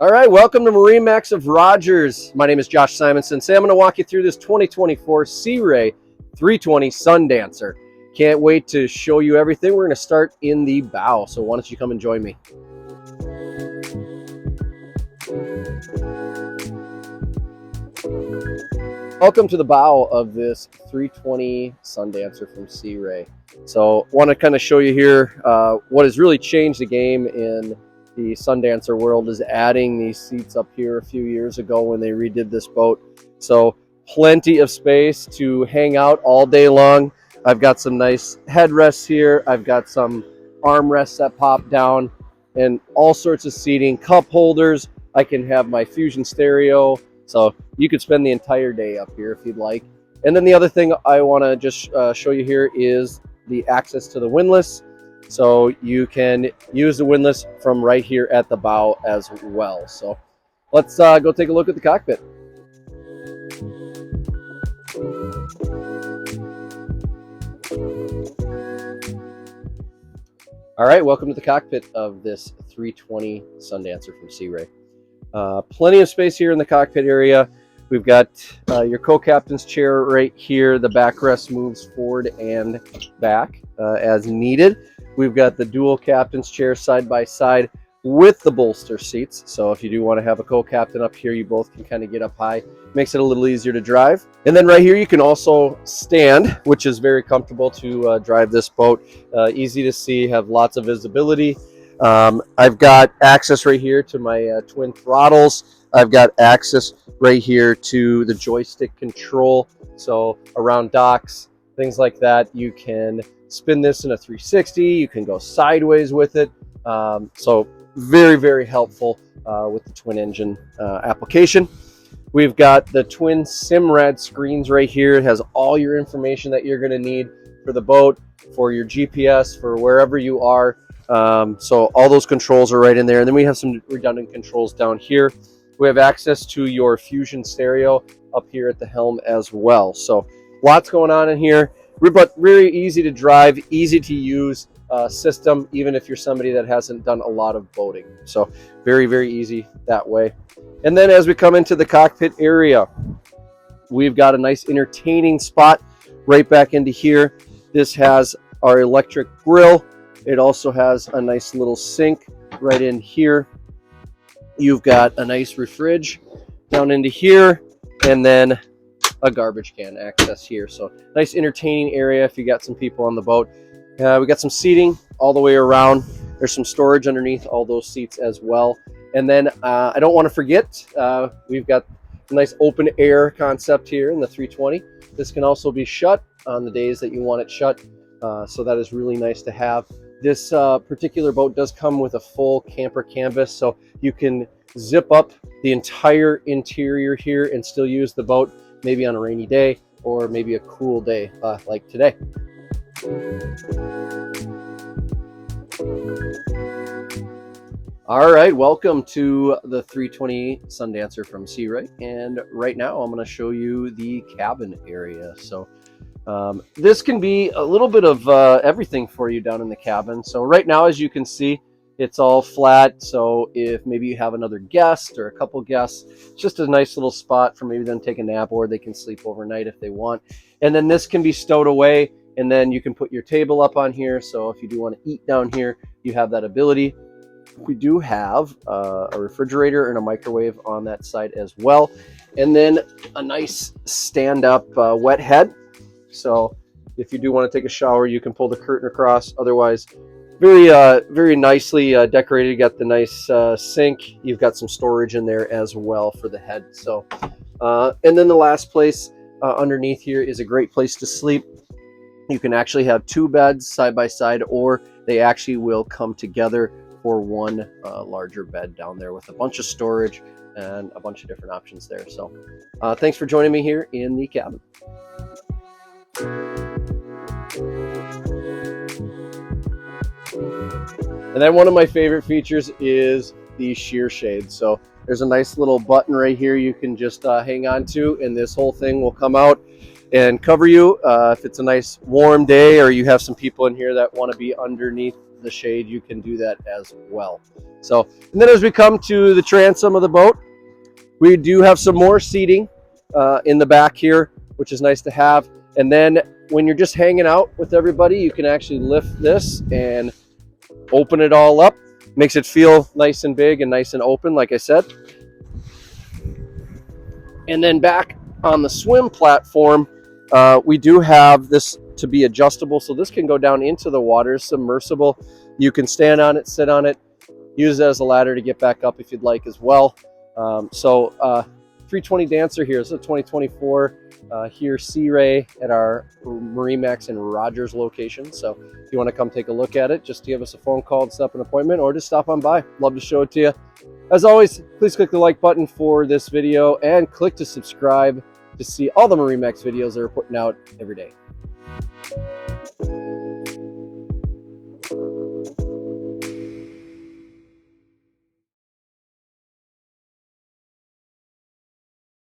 All right, welcome to MarineMax of Rogers. My name is Josh Simonson. Today I'm going to walk you through this 2024 Sea Ray 320 Sundancer. Can't wait to show you everything. We're going to start in the bow, so why don't you come and join me. Welcome to the bow of this 320 Sundancer from Sea Ray. So want to kind of show you here what has really changed the game in the Sundancer world is adding these seats up here a few years ago when they redid this boat. So plenty of space to hang out all day long. I've got some nice headrests here. I've got some armrests that pop down and all sorts of seating, cup holders. I can have my Fusion stereo. So you could spend the entire day up here if you'd like. And then the other thing I want to just show you here is the access to the windlass. So you can use the windlass from right here at the bow as well. So let's go take a look at the cockpit. All right, welcome to the cockpit of this 320 Sundancer from Sea Ray. Plenty of space here in the cockpit area. We've got your co-captain's chair right here. The backrest moves forward and back as needed. We've got the dual captain's chair side by side with the bolster seats. So if you do want to have a co-captain up here, you both can kind of get up high. Makes it a little easier to drive. And then right here, you can also stand, which is very comfortable to drive this boat. Easy to see, have lots of visibility. I've got access right here to my twin throttles. I've got access right here to the joystick control. So around docks, things like that, you can spin this in a 360. You can go sideways with it. So very, very helpful with the twin engine application. We've got the twin Simrad screens right here. It has all your information that you're going to need for the boat, for your GPS, for wherever you are. So all those controls are right in there. And then we have some redundant controls down here. We have access to your Fusion stereo up here at the helm as well. So lots going on in here, but very easy to drive, easy to use system, even if you're somebody that hasn't done a lot of boating. So very, very easy that way. And then as we come into the cockpit area, we've got a nice entertaining spot right back into here. This has our electric grill. It also has a nice little sink right in here. You've got a nice refrige down into here, and then a garbage can access here. So nice entertaining area if you got some people on the boat. We got some seating all the way around. There's some storage underneath all those seats as well. And then I don't want to forget, we've got a nice open air concept here in the 320. This can also be shut on the days that you want it shut. So that is really nice to have. This particular boat does come with a full camper canvas, so you can zip up the entire interior here and still use the boat maybe on a rainy day or maybe a cool day like today. All right, welcome to the 320 Sundancer from Sea Ray, and right now I'm going to show you the cabin area. So this can be a little bit of everything for you down in the cabin. So right now, as you can see, it's all flat. So if maybe you have another guest or a couple guests, it's just a nice little spot for maybe them to take a nap, or they can sleep overnight if they want. And then this can be stowed away, and then you can put your table up on here. So if you do want to eat down here, you have that ability. We do have a refrigerator and a microwave on that side as well. And then a nice stand-up wet head. So if you do want to take a shower, you can pull the curtain across. Otherwise, very nicely decorated. You got the nice sink. You've got some storage in there as well for the head. So, and then the last place underneath here is a great place to sleep. You can actually have two beds side by side, or they actually will come together for one larger bed down there with a bunch of storage and a bunch of different options there. So thanks for joining me here in the cabin. And then one of my favorite features is the sheer shade. So there's a nice little button right here you can just hang on to, and this whole thing will come out and cover you if it's a nice warm day, or you have some people in here that want to be underneath the shade, you can do that as well. So, and then as we come to the transom of the boat, we do have some more seating in the back here, which is nice to have. And then when you're just hanging out with everybody, you can actually lift this and open it all up. Makes it feel nice and big and nice and open, like I said. And then back on the swim platform, we do have this to be adjustable. So this can go down into the water, submersible. You can stand on it, sit on it, use it as a ladder to get back up if you'd like as well. 320 Dancer here. This is a 2024 here, Sea Ray at our MarineMax in Rogers location. So if you want to come take a look at it, just give us a phone call, set up an appointment, or just stop on by. Love to show it to you. As always, please click the like button for this video and click to subscribe to see all the MarineMax videos that we're putting out every day.